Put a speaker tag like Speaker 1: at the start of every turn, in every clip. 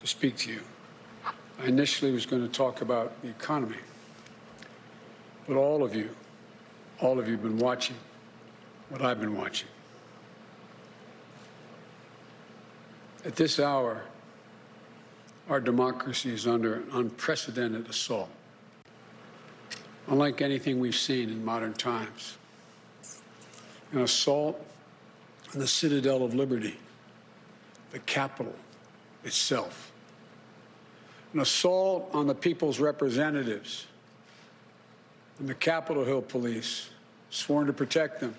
Speaker 1: to speak to you. I initially was going to talk about the economy, but all of you have been watching what I've been watching. At this hour, our democracy is under an unprecedented assault, unlike anything we've seen in modern times. An assault on the citadel of liberty, the Capitol itself. An assault on the people's representatives and the Capitol Hill police, sworn to protect them,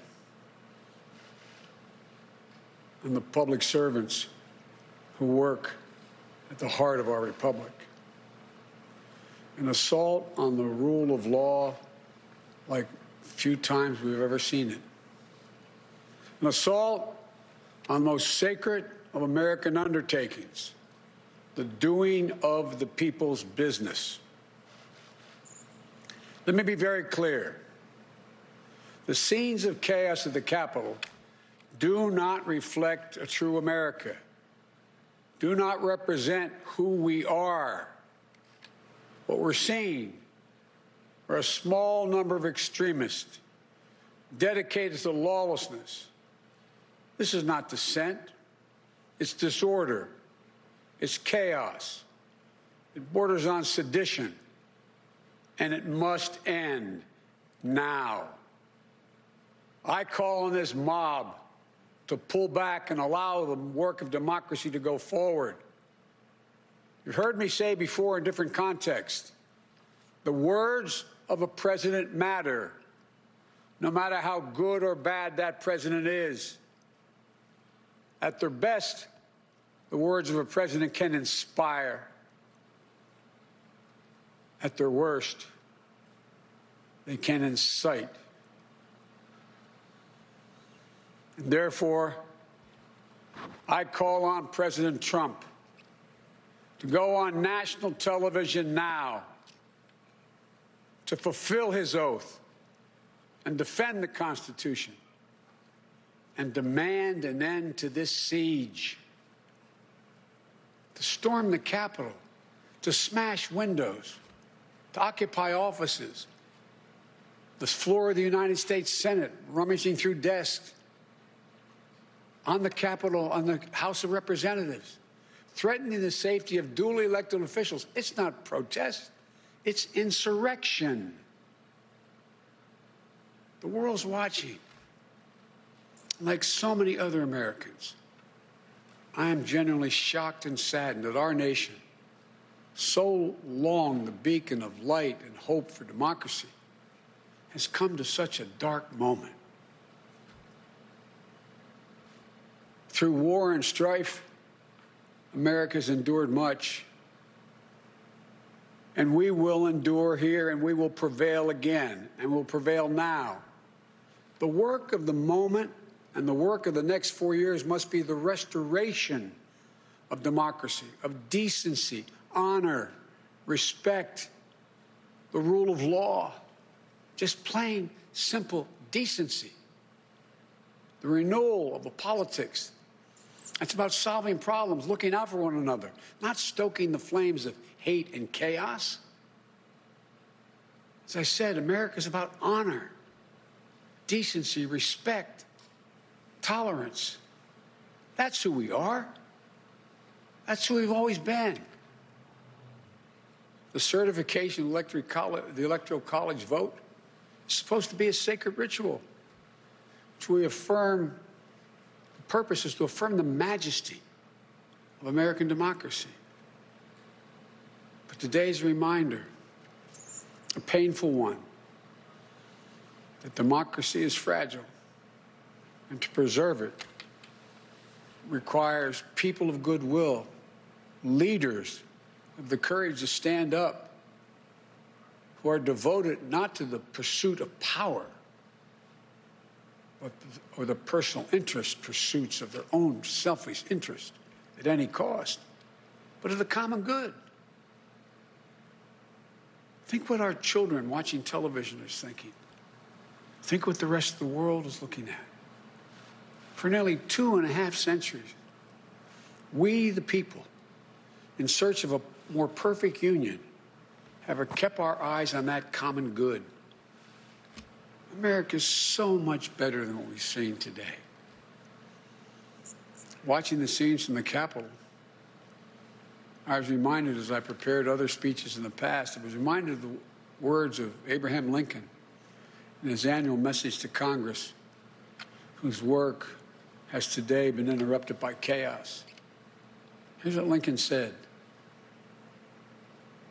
Speaker 1: and the public servants who work at the heart of our republic. An assault on the rule of law like few times we've ever seen it. An assault on the most sacred of American undertakings, the doing of the people's business. Let me be very clear. The scenes of chaos at the Capitol do not reflect a true America, do not represent who we are. What we're seeing are a small number of extremists dedicated to lawlessness. This is not dissent. It's disorder. It's chaos. It borders on sedition. And it must end now. I call on this mob to pull back and allow the work of democracy to go forward. You've heard me say before in different contexts, the words of a president matter, no matter how good or bad that president is. At their best, the words of a president can inspire. At their worst, they can incite. And therefore, I call on President Trump to go on national television now to fulfill his oath and defend the Constitution and demand an end to this siege, to storm the Capitol, to smash windows, to occupy offices, the floor of the United States Senate, rummaging through desks, on the Capitol, on the House of Representatives, threatening the safety of duly elected officials. It's not protest, it's insurrection. The world's watching. Like so many other Americans, I am genuinely shocked and saddened that our nation, so long the beacon of light and hope for democracy, has come to such a dark moment. Through war and strife, America's endured much, and we will endure here, and we will prevail again, and will prevail now. The work of the moment and the work of the next 4 years must be the restoration of democracy, of decency, honor, respect, the rule of law, just plain, simple decency. The renewal of the politics. It's about solving problems, looking out for one another, not stoking the flames of hate and chaos. As I said, America's about honor, decency, respect, tolerance. That's who we are. That's who we've always been. The certification of the Electoral College vote is supposed to be a sacred ritual, which we affirm. The purpose is to affirm the majesty of American democracy. But today's a reminder, a painful one, that democracy is fragile, and to preserve it requires people of goodwill, leaders of the courage to stand up, who are devoted not to the pursuit of power, or the personal interest pursuits of their own selfish interest at any cost, but of the common good. Think what our children watching television are thinking. Think what the rest of the world is looking at. For nearly 2.5 centuries, we, the people, in search of a more perfect union, have kept our eyes on that common good. America is so much better than what we've seen today. Watching the scenes from the Capitol, I was reminded, as I prepared other speeches in the past, I was reminded of the words of Abraham Lincoln in his annual message to Congress, whose work has today been interrupted by chaos. Here's what Lincoln said.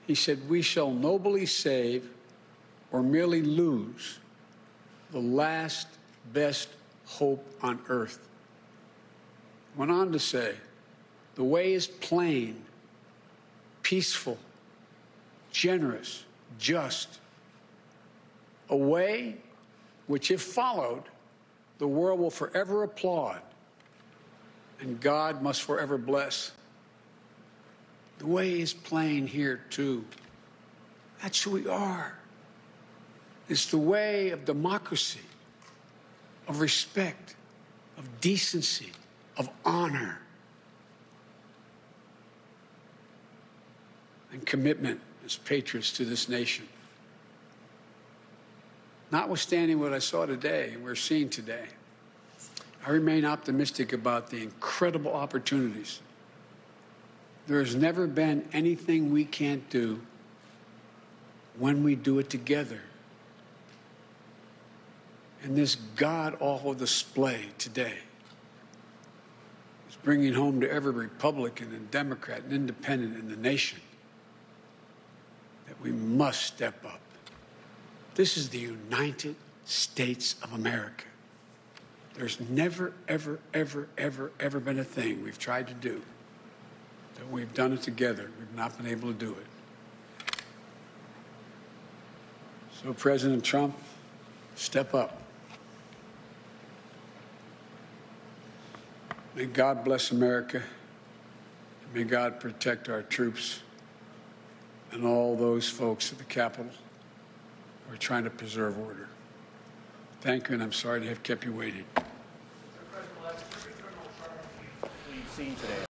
Speaker 1: He said, "We shall nobly save or merely lose the last best hope on earth." Went on to say, "The way is plain, peaceful, generous, just. A way which, if followed, the world will forever applaud and God must forever bless." The way is plain here, too. That's who we are. It's the way of democracy, of respect, of decency, of honor, and commitment as patriots to this nation. Notwithstanding what I saw today and we're seeing today, I remain optimistic about the incredible opportunities. There has never been anything we can't do when we do it together. And this god-awful display today is bringing home to every Republican and Democrat and Independent in the nation that we must step up. This is the United States of America. There's never, ever, ever, ever, ever been a thing we've tried to do that we've done it together. We've not been able to do it. So, President Trump, step up. May God bless America. May God protect our troops and all those folks at the Capitol who are trying to preserve order. Thank you, and I'm sorry to have kept you waiting.
Speaker 2: We've seen today.